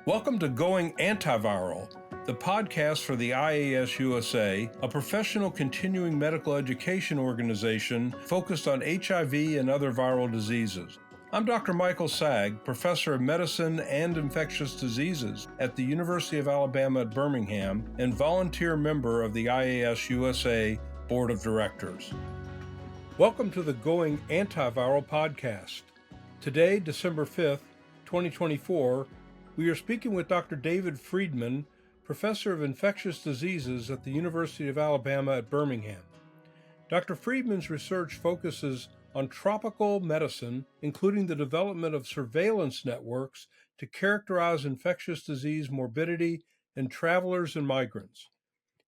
Welcome to Going Antiviral, the podcast for the IAS-USA, a professional continuing medical education organization focused on HIV and other viral diseases. I'm Dr. Michael Saag, professor of medicine and infectious diseases at the University of Alabama at Birmingham and volunteer member of the IAS-USA Board of Directors. Welcome to the Going Antiviral podcast. Today, December 5th, 2024, we are speaking with Dr. David Freedman, professor of infectious diseases at the University of Alabama at Birmingham. Dr. Freedman's research focuses on tropical medicine, including the development of surveillance networks to characterize infectious disease morbidity in travelers and migrants.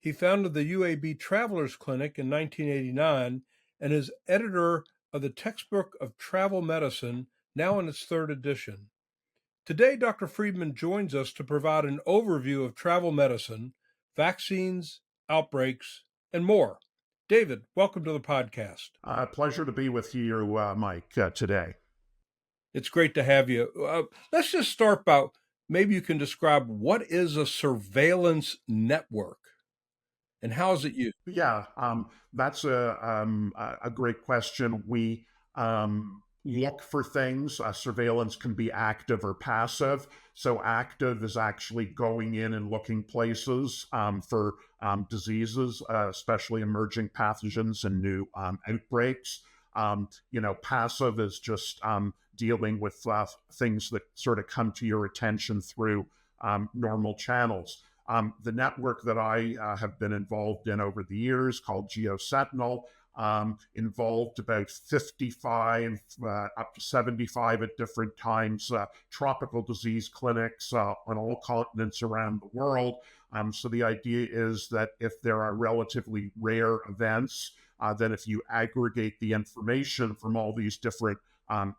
He founded the UAB Travelers Clinic in 1989 and is editor of the Textbook of Travel Medicine, now in its third edition. Today, Dr. Freedman joins us to provide an overview of travel medicine, vaccines, outbreaks, and more. David, welcome to the podcast. Pleasure to be with you, Mike, today. It's great to have you. Let's just start by maybe you can describe what is a surveillance network and how is it used? Yeah, that's a great question. We look for things. Surveillance can be active or passive. So active is actually going in and looking places for diseases, especially emerging pathogens and new outbreaks. Passive is just dealing with things that sort of come to your attention through normal channels. The network that I have been involved in over the years, called GeoSentinel, involved about 55 up to 75 at different times tropical disease clinics on all continents around the world. So the idea is that if there are relatively rare events, then if you aggregate the information from all these different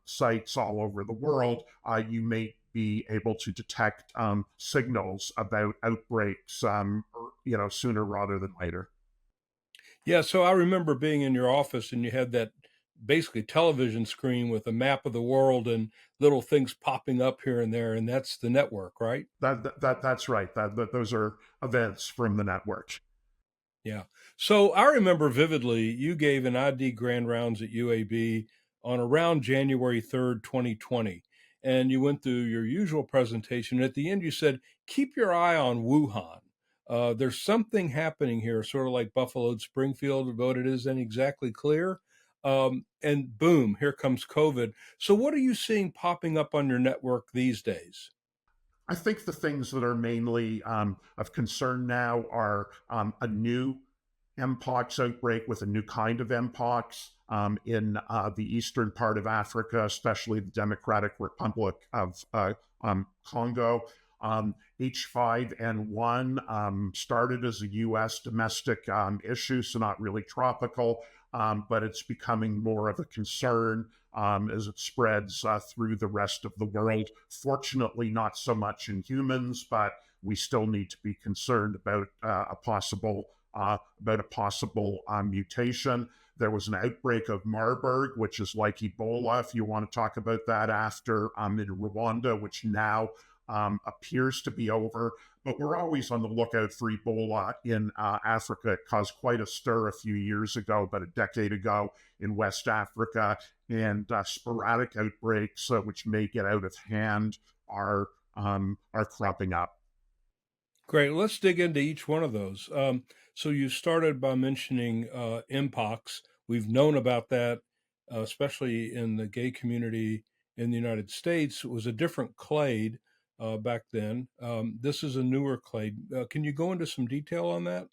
sites all over the world, you may be able to detect signals about outbreaks, sooner rather than later. Yeah, so I remember being in your office and you had that basically television screen with a map of the world and little things popping up here and there, and that's the network, right? That's right. Those are events from the network. Yeah. So I remember vividly you gave an ID grand rounds at UAB on around January 3rd, 2020. And you went through your usual presentation. At the end, you said, keep your eye on Wuhan. There's something happening here, sort of like Buffalo Springfield, but it isn't exactly clear. And boom, here comes COVID. So what are you seeing popping up on your network these days? I think the things that are mainly of concern now are a new mpox outbreak with a new kind of mpox in the eastern part of Africa, especially the Democratic Republic of Congo. H5N1 started as a U.S. domestic issue, so not really tropical, but it's becoming more of a concern as it spreads through the rest of the world. Fortunately, not so much in humans, but we still need to be concerned about a possible mutation. There was an outbreak of Marburg, which is like Ebola, if you want to talk about that after, in Rwanda, which now appears to be over. But we're always on the lookout for Ebola in Africa. It caused quite a stir a few years ago, about a decade ago, in West Africa. And sporadic outbreaks, which may get out of hand, are cropping up. Great. Let's dig into each one of those. So you started by mentioning mpox. We've known about that, especially in the gay community in the United States. It was a different clade back then. This is a newer clade. Can you go into some detail on that?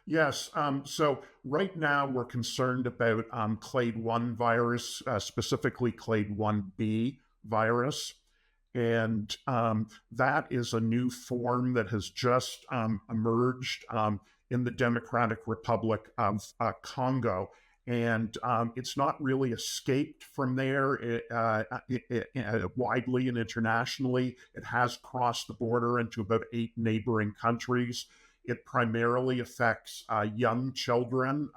Yes. So right now we're concerned about clade 1 virus, specifically clade 1b virus. And that is a new form that has just emerged in the Democratic Republic of Congo. And it's not really escaped from there widely and internationally. It has crossed the border into about 8 neighboring countries. It primarily affects young children,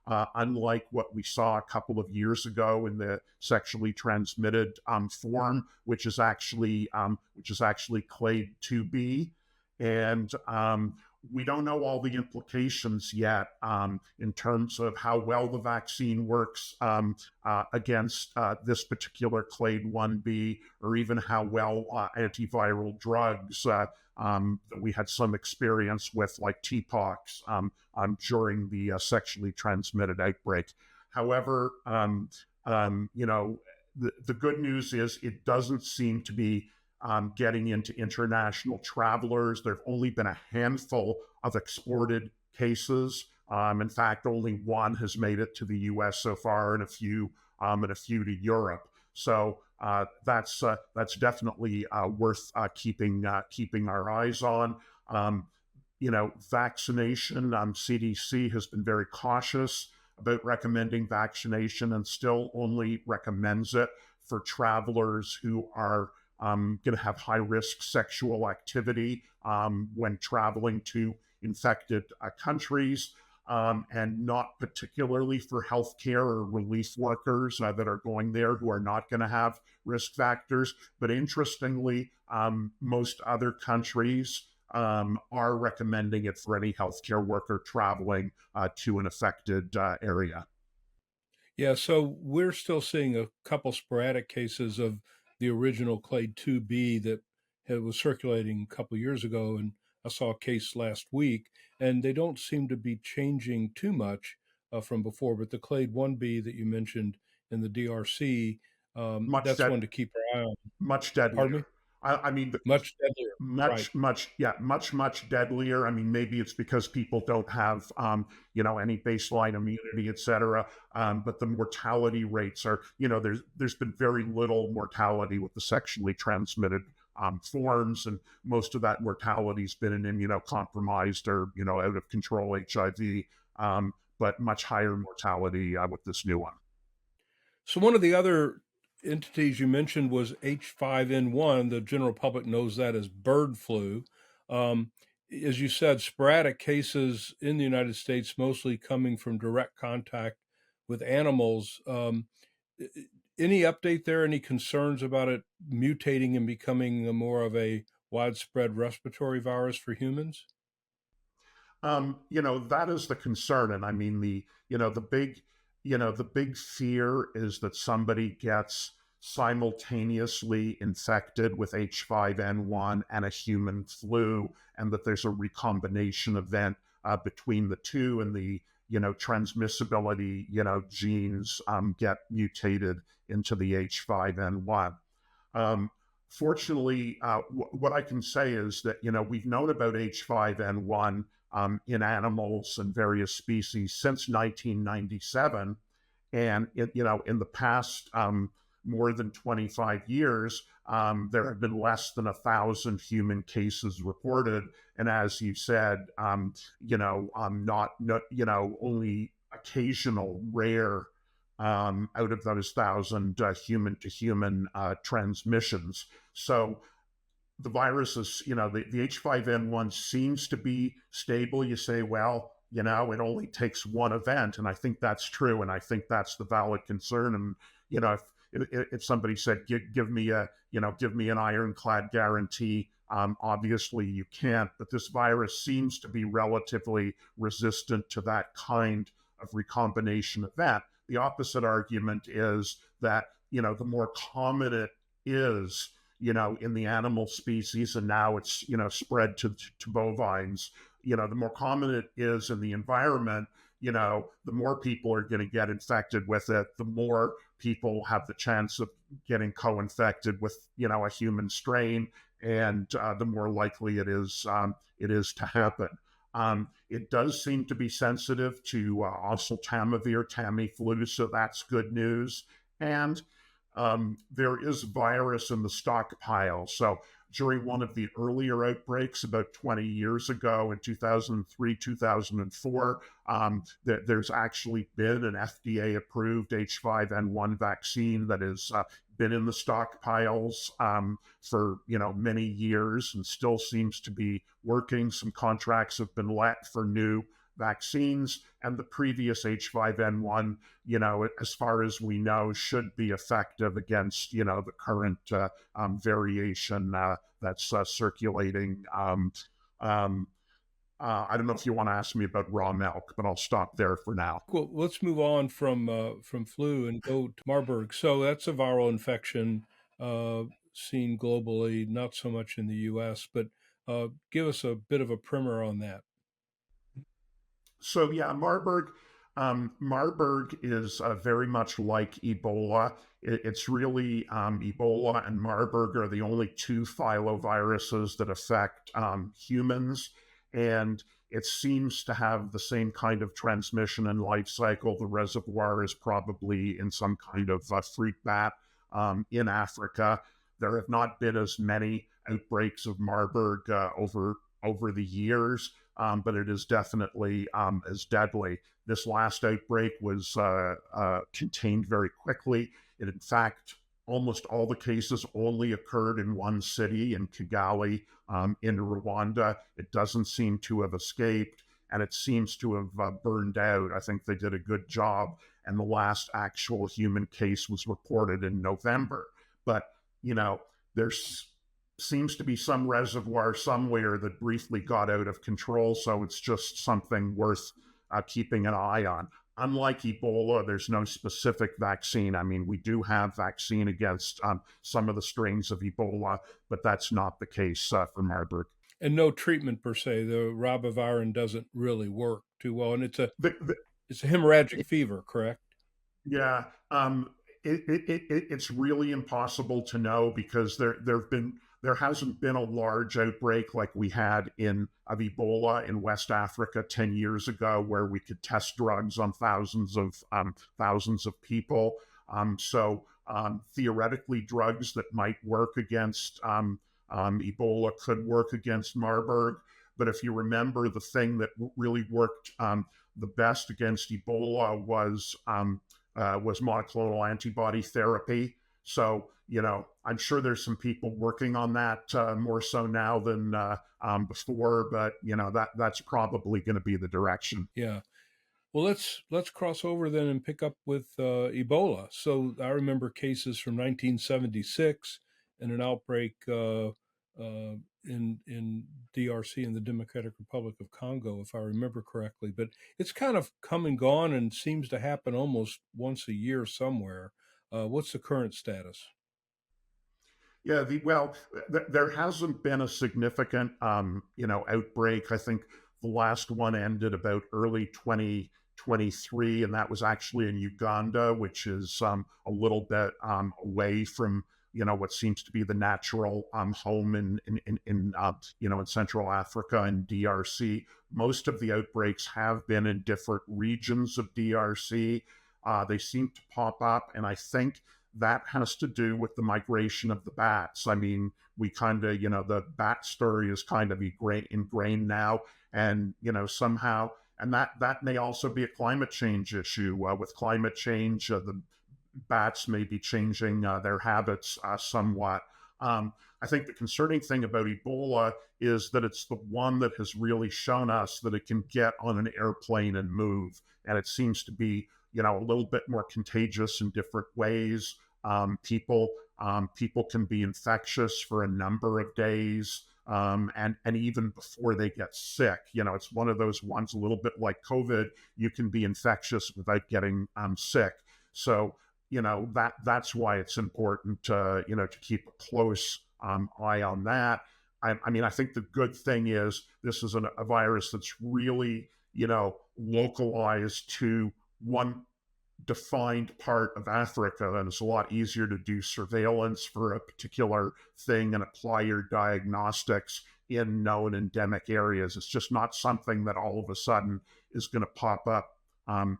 unlike what we saw a couple of years ago in the sexually transmitted form, which is actually clade 2B, and we don't know all the implications yet in terms of how well the vaccine works against this particular clade 1B, or even how well antiviral drugs that we had some experience with, like TPOX, during the sexually transmitted outbreak. However, the good news is it doesn't seem to be getting into international travelers. There have only been a handful of exported cases. In fact, only one has made it to the U.S. so far, and a few to Europe. So that's definitely worth keeping our eyes on. Vaccination. CDC has been very cautious about recommending vaccination, and still only recommends it for travelers who are going to have high-risk sexual activity when traveling to infected countries, and not particularly for healthcare or relief workers that are going there who are not going to have risk factors. But interestingly, most other countries are recommending it for any healthcare worker traveling to an affected area. Yeah, so we're still seeing a couple sporadic cases of the original clade 2B that was circulating a couple years ago, and I saw a case last week, and they don't seem to be changing too much from before. But the clade 1B that you mentioned in the DRC, Much that's dead, one to keep our eye on. much Pardon deadlier. me? I mean, Much deadlier. Right. much deadlier. I mean, maybe it's because people don't have, any baseline immunity, et cetera. But the mortality rates are, there's been very little mortality with the sexually transmitted forms, and most of that mortality has been in immunocompromised or, out of control HIV, but much higher mortality with this new one. So one of the other entities you mentioned was H5N1. The general public knows that as bird flu. As you said, sporadic cases in the United States, mostly coming from direct contact with animals. Any update there? Any concerns about it mutating and becoming more of a widespread respiratory virus for humans? That is the concern. And I mean, the big fear is that somebody gets simultaneously infected with H5N1 and a human flu, and that there's a recombination event between the two, and the transmissibility genes get mutated into the H5N1. Fortunately, what I can say is that we've known about H5N1 in animals and various species since 1997, and in the past more than 25 years, there have been less than 1,000 human cases reported, and as you said, only occasional, rare, out of those 1,000 human-to-human transmissions. So the virus is, the H5N1 seems to be stable. You say, well, it only takes one event, and I think that's true, and I think that's the valid concern. And if somebody said, give me an ironclad guarantee, obviously you can't. But this virus seems to be relatively resistant to that kind of recombination event. The opposite argument is that the more common it is, in the animal species, and now it's spread to bovines, the more common it is in the environment, the more people are going to get infected with it, the more people have the chance of getting co-infected with a human strain, and the more likely it is to happen. It does seem to be sensitive to oseltamivir, Tamiflu, so that's good news. And there is virus in the stockpile. So during one of the earlier outbreaks about 20 years ago in 2003, 2004, there's actually been an FDA approved H5N1 vaccine that has been in the stockpiles for many years and still seems to be working. Some contracts have been let for new vaccines, and the previous H5N1, as far as we know, should be effective against, the current variation that's circulating. I don't know if you want to ask me about raw milk, but I'll stop there for now. Well, let's move on from flu and go to Marburg. So that's a viral infection seen globally, not so much in the U.S., but give us a bit of a primer on that. So yeah, Marburg is very much like Ebola. It's really Ebola and Marburg are the only two filoviruses that affect humans, and it seems to have the same kind of transmission and life cycle. The reservoir is probably in some kind of fruit bat in Africa. There have not been as many outbreaks of Marburg over the years, but it is definitely as deadly. This last outbreak was contained very quickly. It, in fact, almost all the cases only occurred in one city, in Kigali, in Rwanda. It doesn't seem to have escaped, and it seems to have burned out. I think they did a good job, and the last actual human case was reported in November. But, there's seems to be some reservoir somewhere that briefly got out of control, so it's just something worth keeping an eye on. Unlike Ebola, there's no specific vaccine. I mean, we do have vaccine against some of the strains of Ebola, but that's not the case for Marburg. And no treatment per se. The ribavirin doesn't really work too well, and it's a hemorrhagic fever, correct? Yeah, it's really impossible to know because there hasn't been a large outbreak like we had of Ebola in West Africa 10 years ago, where we could test drugs on thousands of people. So theoretically, drugs that might work against Ebola could work against Marburg. But if you remember, the thing that really worked the best against Ebola was monoclonal antibody therapy. So, I'm sure there's some people working on that more so now than before, but that's probably going to be the direction. Yeah. Well, let's cross over then and pick up with Ebola. So I remember cases from 1976 and an outbreak in DRC, in the Democratic Republic of Congo, if I remember correctly. But it's kind of come and gone and seems to happen almost once a year somewhere. What's the current status? Yeah, there hasn't been a significant, outbreak. I think the last one ended about early 2023, and that was actually in Uganda, which is a little bit away from, what seems to be the natural home in Central Africa and DRC. Most of the outbreaks have been in different regions of DRC. They seem to pop up, and I think that has to do with the migration of the bats. I mean, we kind of, the bat story is kind of ingrained now, and somehow, and that may also be a climate change issue. With climate change, the bats may be changing their habits somewhat. I think the concerning thing about Ebola is that it's the one that has really shown us that it can get on an airplane and move, and it seems to be a little bit more contagious in different ways. People can be infectious for a number of days, and even before they get sick. It's one of those ones, a little bit like COVID. You can be infectious without getting sick. So that's why it's important to keep a close eye on that. I mean, I think the good thing is this is a virus that's really localized to one defined part of Africa, and it's a lot easier to do surveillance for a particular thing and apply your diagnostics in known endemic areas. It's just not something that all of a sudden is going to pop up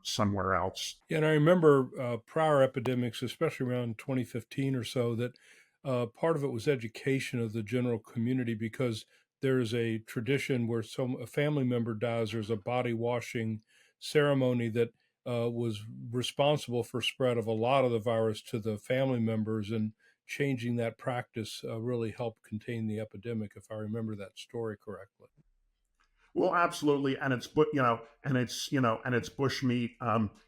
somewhere else. Yeah, and I remember prior epidemics, especially around 2015 or so, that part of it was education of the general community because there is a tradition where a family member dies. There's a body washing ceremony that was responsible for spread of a lot of the virus to the family members, and changing that practice really helped contain the epidemic, if I remember that story correctly. Well, absolutely, and it's bushmeat.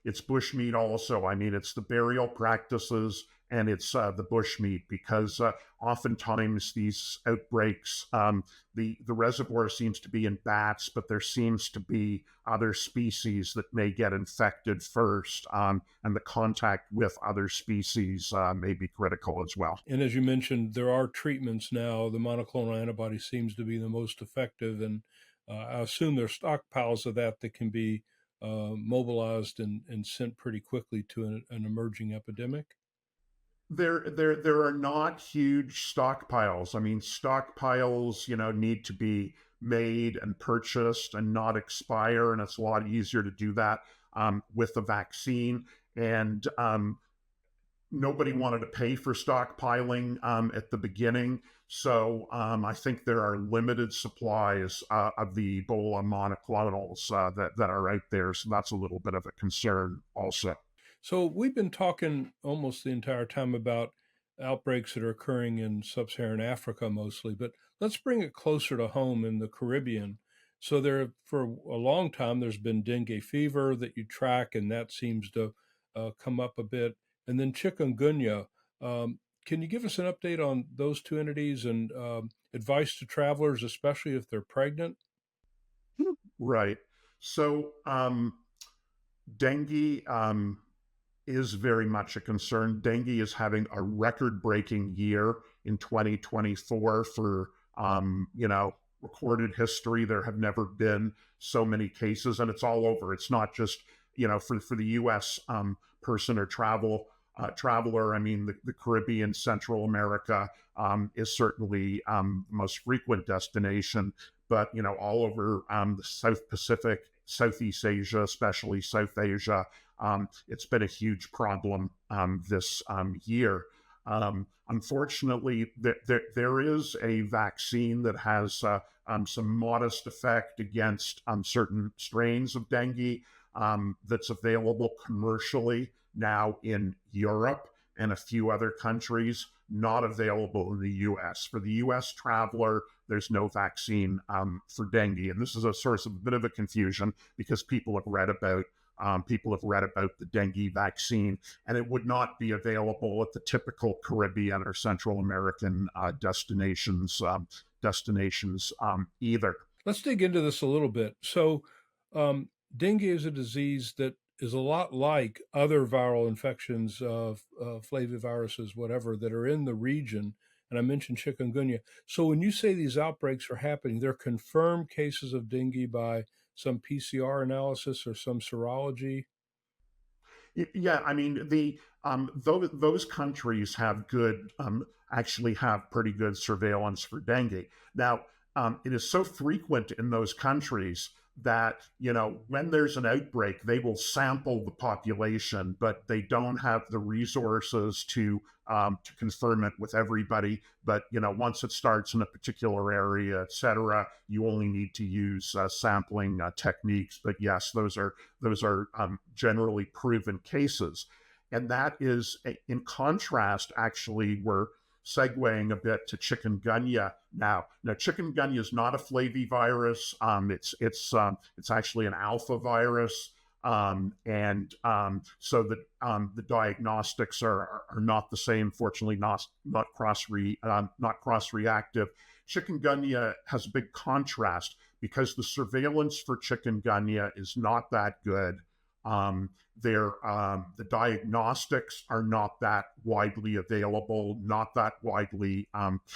It's bushmeat also. I mean, it's the burial practices and it's the bushmeat because oftentimes these outbreaks, the reservoir seems to be in bats, but there seems to be other species that may get infected first, and the contact with other species may be critical as well. And as you mentioned, there are treatments now. The monoclonal antibody seems to be the most effective, and I assume there's stockpiles of that can be mobilized and sent pretty quickly to an emerging epidemic. There are not huge stockpiles. I mean, stockpiles, need to be made and purchased and not expire, and it's a lot easier to do that with a vaccine. And nobody wanted to pay for stockpiling at the beginning. So I think there are limited supplies of the Ebola monoclonals that are out there. So that's a little bit of a concern also. So we've been talking almost the entire time about outbreaks that are occurring in sub-Saharan Africa mostly, but let's bring it closer to home in the Caribbean. So there, for a long time, there's been dengue fever that you track, and that seems to come up a bit, and then chikungunya. Can you give us an update on those two entities and advice to travelers, especially if they're pregnant? Right. So dengue is very much a concern. Dengue is having a record-breaking year in 2024 for, recorded history. There have never been so many cases, and it's all over. It's not just, for the U.S. Person or traveler. I mean, the Caribbean, Central America is certainly the most frequent destination, but, all over the South Pacific, Southeast Asia, especially South Asia, it's been a huge problem this year. Unfortunately, there is a vaccine that has some modest effect against certain strains of dengue that's available commercially now in Europe and a few other countries, not available in the US. For the US traveler, there's no vaccine for dengue. And this is a source of a bit of a confusion because people have read about the dengue vaccine, and it would not be available at the typical Caribbean or Central American destinations either. Let's dig into this a little bit. So, dengue is a disease that is a lot like other viral infections of flaviviruses, whatever, that are in the region. And I mentioned chikungunya. So, when you say these outbreaks are happening, they're confirmed cases of dengue by some PCR analysis or some serology. Yeah, I mean those countries have actually have pretty good surveillance for dengue. Now, it is so frequent in those countries that when there's an outbreak, they will sample the population, but they don't have the resources to confirm it with everybody. But once it starts in a particular area, et cetera, you only need to use sampling techniques. But yes, those are generally proven cases, and that is in contrast. Actually, we're segueing a bit to chikungunya now. Now, chikungunya is not a flavivirus. It's actually an alpha virus, and so the diagnostics are not the same. Fortunately, not cross reactive. Chikungunya has a big contrast because the surveillance for chikungunya is not that good. The diagnostics are not that widely available, not that widely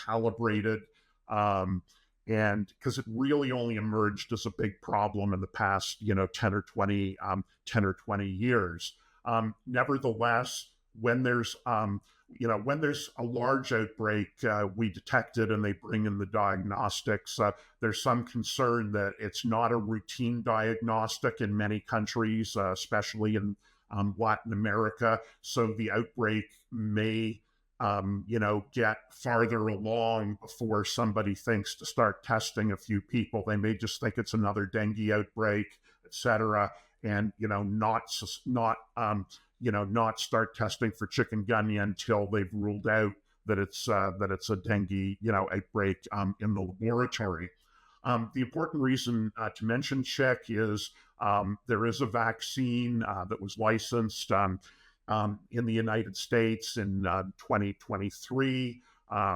calibrated, and because it really only emerged as a big problem in the past, 10 or 20 years. Nevertheless, when there's when there's a large outbreak, we detect it and they bring in the diagnostics. There's some concern that it's not a routine diagnostic in many countries, especially in Latin America. So the outbreak may, get farther along before somebody thinks to start testing a few people. They may just think it's another dengue outbreak, et cetera, and not start testing for chikungunya until they've ruled out that it's a dengue outbreak in the laboratory. The important reason to mention Chick is there is a vaccine that was licensed in the United States in 2023.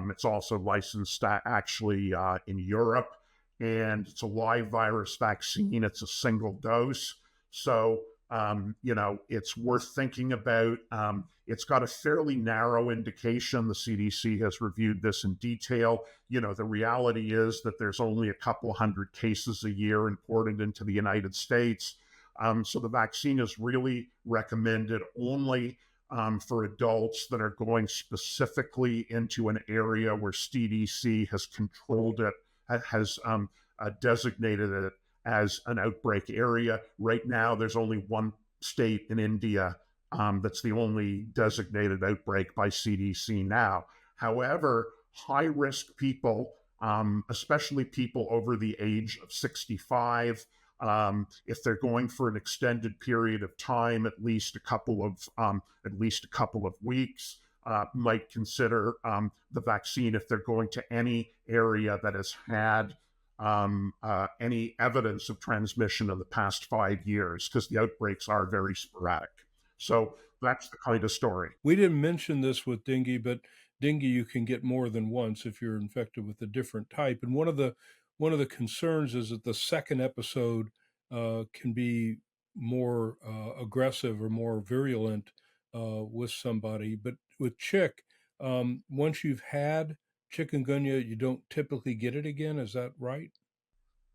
It's also licensed actually in Europe, and it's a live virus vaccine. It's a single dose. So, it's worth thinking about. It's got a fairly narrow indication. The CDC has reviewed this in detail. The reality is that there's only a couple hundred cases a year imported into the United States. So the vaccine is really recommended only for adults that are going specifically into an area where CDC has controlled it, has designated it as an outbreak area. Right now, there's only one state in India that's the only designated outbreak by CDC now. However, high-risk people, especially people over the age of 65, if they're going for an extended period of time, at least a couple of weeks, might consider the vaccine if they're going to any area that has had any evidence of transmission in the past 5 years, because the outbreaks are very sporadic. So that's the kind of story. We didn't mention this with dengue, but dengue you can get more than once if you're infected with a different type. And one of the concerns is that the second episode can be more aggressive or more virulent with somebody. But with chick, once you've had chikungunya, you don't typically get it again. Is that right?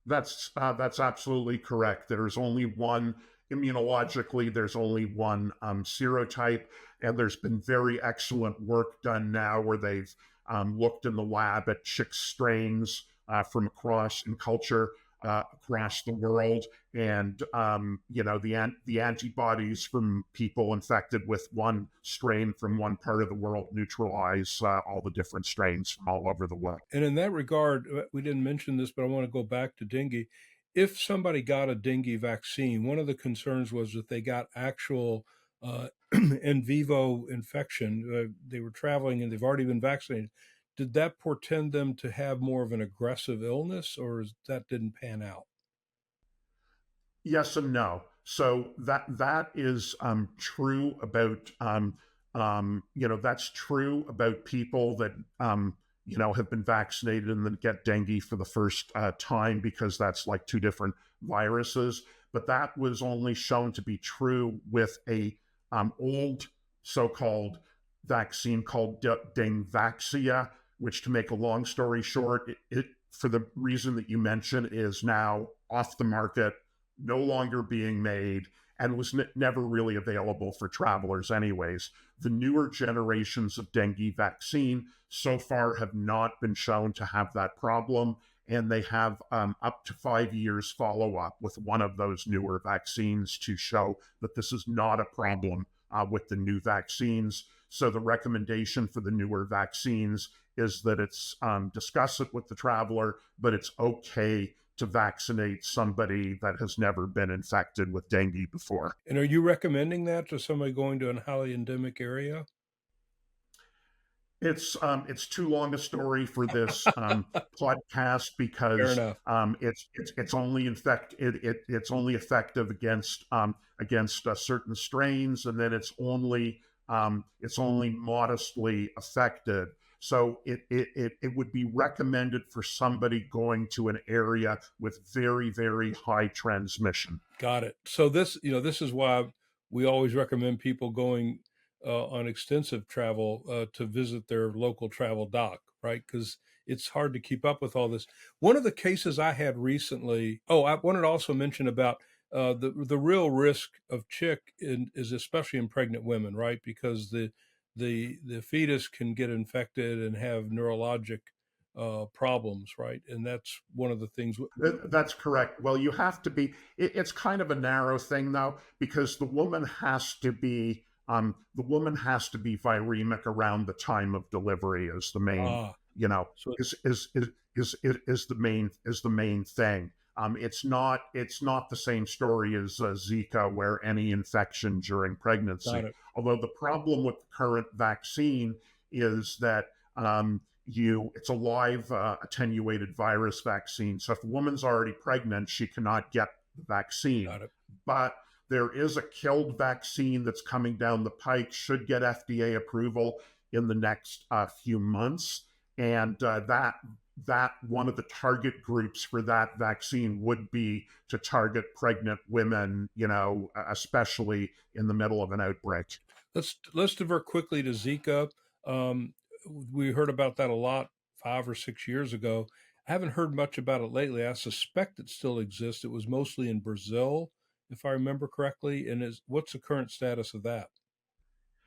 That's absolutely correct. There's only one immunologically. There's only one serotype, and there's been very excellent work done now where they've looked in the lab at chick strains from across in culture across the world, and the antibodies from people infected with one strain from one part of the world neutralize all the different strains from all over the world. And in that regard, we didn't mention this, but I want to go back to dengue. If somebody got a dengue vaccine, one of the concerns was that they got actual in vivo infection. They were traveling and they've already been vaccinated. Did that portend them to have more of an aggressive illness, or that didn't pan out? Yes and no. So that is true about that's true about people that have been vaccinated and then get dengue for the first time, because that's like two different viruses. But that was only shown to be true with a old so-called vaccine called Dengvaxia, which, to make a long story short, it for the reason that you mentioned, is now off the market, no longer being made, and was never really available for travelers anyways. The newer generations of dengue vaccine so far have not been shown to have that problem, and they have up to 5 years follow-up with one of those newer vaccines to show that this is not a problem with the new vaccines. So the recommendation for the newer vaccines is that it's discuss it with the traveler, but it's okay to vaccinate somebody that has never been infected with dengue before. And are you recommending that to somebody going to a highly endemic area? It's too long a story for this podcast, because it's only it's only effective against certain strains, and then it's only modestly affected. So it would be recommended for somebody going to an area with very, very high transmission. Got it. So this is why we always recommend people going on extensive travel to visit their local travel doc, right? Because it's hard to keep up with all this. One of the cases I had recently. Oh, I wanted to also mention about the real risk of chick is especially in pregnant women, right? Because the the fetus can get infected and have neurologic problems, right? And that's one of the things. That's correct. Well, you have to be. It's kind of a narrow thing, though, because the woman has to be viremic around the time of delivery is the main, Ah, you know, so is the main thing. It's not the same story as Zika, where any infection during got pregnancy. it. Although the problem with the current vaccine is that it's a live attenuated virus vaccine. So if a woman's already pregnant, she cannot get the vaccine. Got it. But there is a killed vaccine that's coming down the pike, should get FDA approval in the next few months. And that one of the target groups for that vaccine would be to target pregnant women, especially in the middle of an outbreak. Let's divert quickly to Zika. Um, we heard about that a lot 5 or 6 years ago. I haven't heard much about it lately. I suspect it still exists. It was mostly in Brazil, if I remember correctly. And what's the current status of that?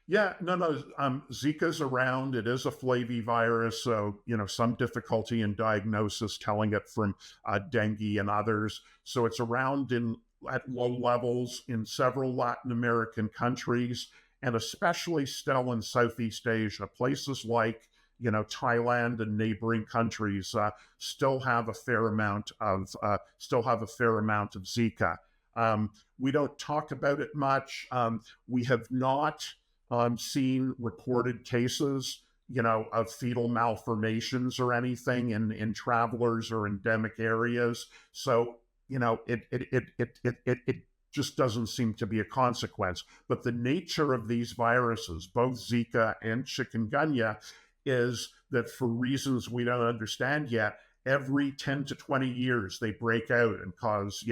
Yeah, no. Zika's around. It is a flavivirus, so some difficulty in diagnosis, telling it from dengue and others. So it's around at low levels in several Latin American countries, and especially still in Southeast Asia. Places like Thailand and neighboring countries still have a fair amount of Zika. We don't talk about it much. We have not seen reported cases, of fetal malformations or anything in travelers or endemic areas. So, it just doesn't seem to be a consequence. But the nature of these viruses, both Zika and chikungunya, is that for reasons we don't understand yet, every 10 to 20 years they break out and cause,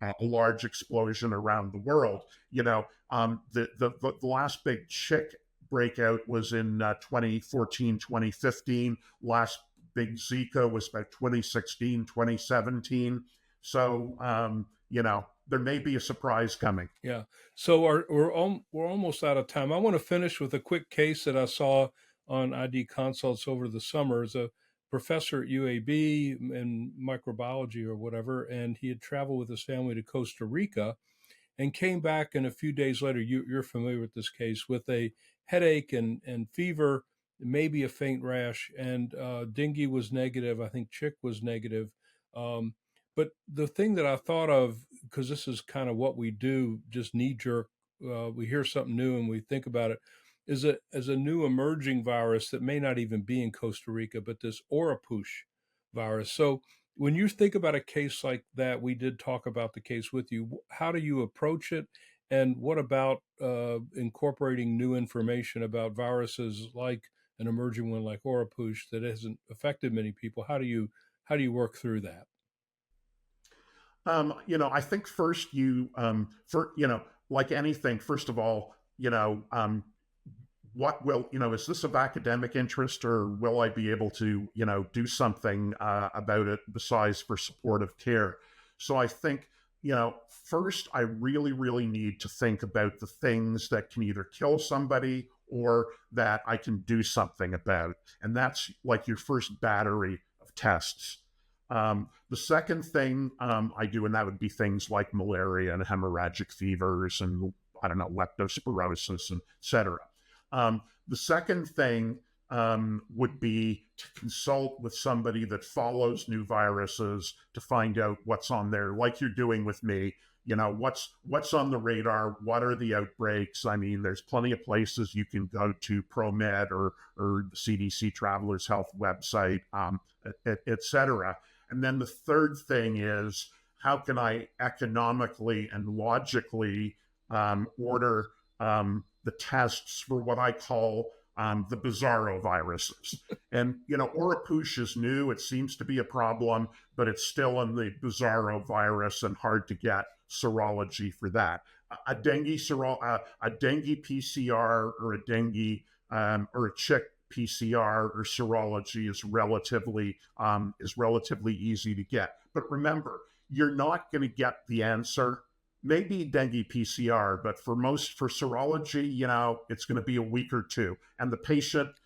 a large explosion around the world. The last big chick breakout was in 2014, 2015. Last big Zika was about 2016, 2017. So, there may be a surprise coming. Yeah. So we're almost out of time. I want to finish with a quick case that I saw on ID consults over the summer. As a professor at UAB in microbiology or whatever, and he had traveled with his family to Costa Rica and came back. And a few days later, you're familiar with this case, with a headache and fever, maybe a faint rash, and dengue was negative. I think chick was negative. Um, but the thing that I thought of, because this is kind of what we do, just knee jerk, we hear something new and we think about it, is as a new emerging virus that may not even be in Costa Rica, but this Oropouche virus. So when you think about a case like that, we did talk about the case with you. How do you approach it? And what about incorporating new information about viruses like an emerging one like Oropouche that hasn't affected many people? How do you work through that? I think first like anything, first of all, is this of academic interest, or will I be able to, do something about it besides for supportive care? So I think, first I really, really need to think about the things that can either kill somebody or that I can do something about. And that's like your first battery of tests. The second thing I do, and that would be things like malaria and hemorrhagic fevers and, I don't know, leptospirosis, and et cetera. The second thing would be to consult with somebody that follows new viruses to find out what's on there, like you're doing with me. What's on the radar? What are the outbreaks? I mean, there's plenty of places you can go to, ProMed or the CDC Travelers Health website, et cetera. And then the third thing is, how can I economically and logically order the tests for what I call the bizarro viruses? And, Oropouche is new. It seems to be a problem, but it's still in the bizarro virus and hard to get serology for that. A dengue PCR or a dengue or a chick PCR or serology is relatively easy to get. But remember, you're not going to get the answer maybe dengue PCR, but for serology, it's going to be a week or two, and the patient's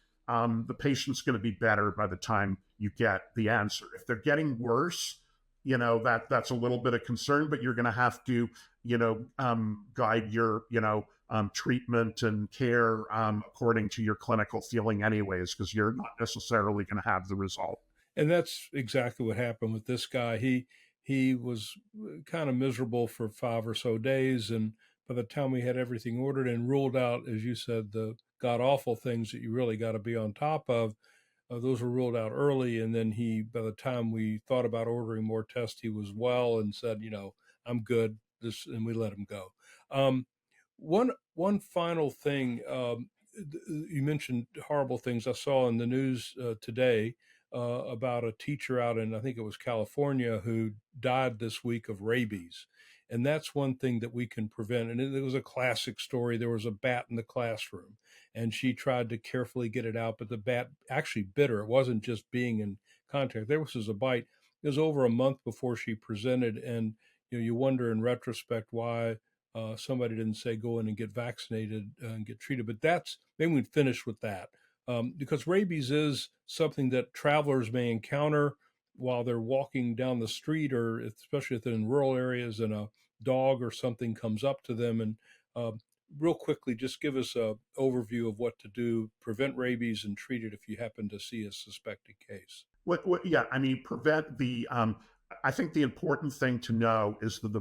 going to be better by the time you get the answer. If they're getting worse, that's a little bit of concern, but you're going to have to, guide your, treatment and care according to your clinical feeling anyways, because you're not necessarily going to have the result. And that's exactly what happened with this guy. He was kind of miserable for 5 or so days, and by the time we had everything ordered and ruled out, as you said, the god awful things that you really got to be on top of, those were ruled out early. And then by the time we thought about ordering more tests, he was well and said, I'm good. And we let him go. One final thing. You mentioned horrible things. I saw in the news today about a teacher out in, I think it was California, who died this week of rabies. And that's one thing that we can prevent. And it was a classic story. There was a bat in the classroom, and she tried to carefully get it out, but the bat actually bit her. It wasn't just being in contact. There was a bite. It was over a month before she presented. And you wonder in retrospect why somebody didn't say go in and get vaccinated and get treated. But maybe we'd finish with that. Because rabies is something that travelers may encounter while they're walking down the street, or especially if they're in rural areas and a dog or something comes up to them. And real quickly, just give us an overview of what to do, prevent rabies, and treat it if you happen to see a suspected case. Prevent the. I think the important thing to know is that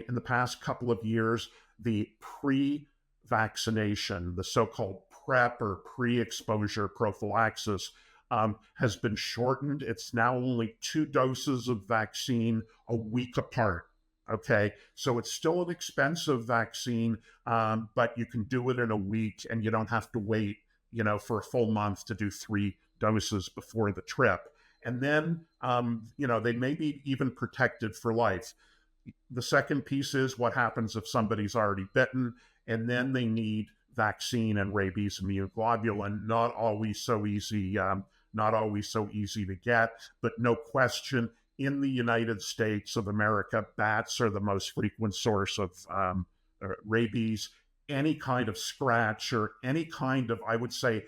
in the past couple of years, the pre-vaccination, the so-called PrEP or pre-exposure prophylaxis, has been shortened. It's now only 2 doses of vaccine a week apart. Okay, so it's still an expensive vaccine, but you can do it in a week, and you don't have to wait, for a full month to do 3 doses before the trip. And then, they may be even protected for life. The second piece is what happens if somebody's already bitten, and then they need vaccine and rabies immunoglobulin. Not always so easy to get, but no question, in the United States of America, bats are the most frequent source of rabies. Any kind of scratch or any kind of, I would say,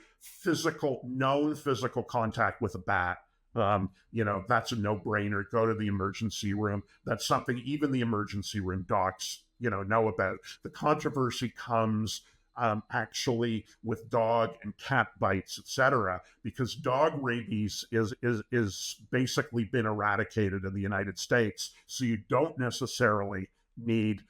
known physical contact with a bat, that's a no-brainer. Go to the emergency room. That's something even the emergency room docs, know about. The controversy comes actually with dog and cat bites, etc., because dog rabies is basically been eradicated in the United States. So you don't necessarily need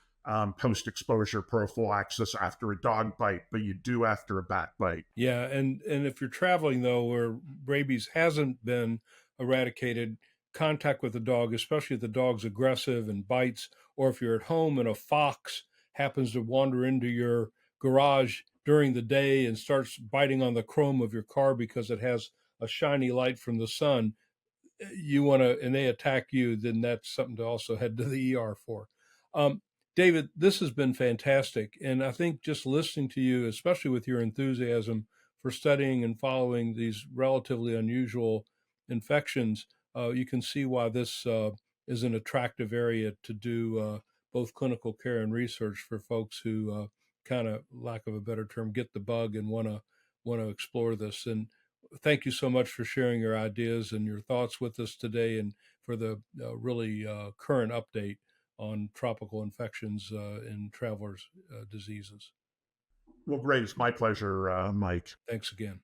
post-exposure prophylaxis after a dog bite, but you do after a bat bite. Yeah, and if you're traveling, though, where rabies hasn't been eradicated, contact with the dog, especially if the dog's aggressive and bites, or if you're at home and a fox happens to wander into your garage during the day and starts biting on the chrome of your car because it has a shiny light from the sun, and they attack you, then that's something to also head to the ER for. David, this has been fantastic. And I think just listening to you, especially with your enthusiasm for studying and following these relatively unusual infections, you can see why this is an attractive area to do both clinical care and research for folks who kind of, lack of a better term, get the bug and want to explore this. And thank you so much for sharing your ideas and your thoughts with us today, and for the really current update on tropical infections and travelers' diseases. Well, great. It's my pleasure, Mike. Thanks again.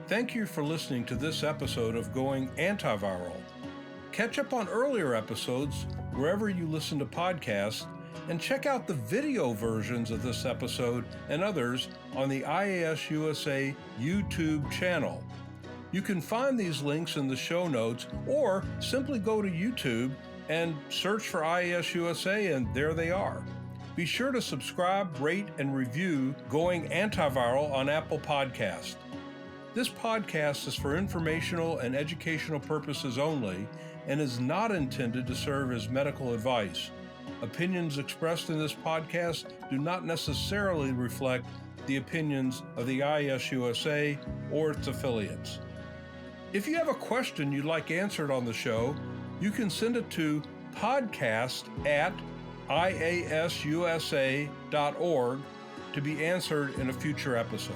Thank you for listening to this episode of Going Antiviral. Catch up on earlier episodes wherever you listen to podcasts, and check out the video versions of this episode and others on the IAS-USA YouTube channel. You can find these links in the show notes, or simply go to YouTube and search for IAS-USA, and there they are. Be sure to subscribe, rate, and review Going Antiviral on Apple Podcasts. This podcast is for informational and educational purposes only, and is not intended to serve as medical advice. Opinions expressed in this podcast do not necessarily reflect the opinions of the IAS-USA or its affiliates. If you have a question you'd like answered on the show, you can send it to podcast@iasusa.org to be answered in a future episode.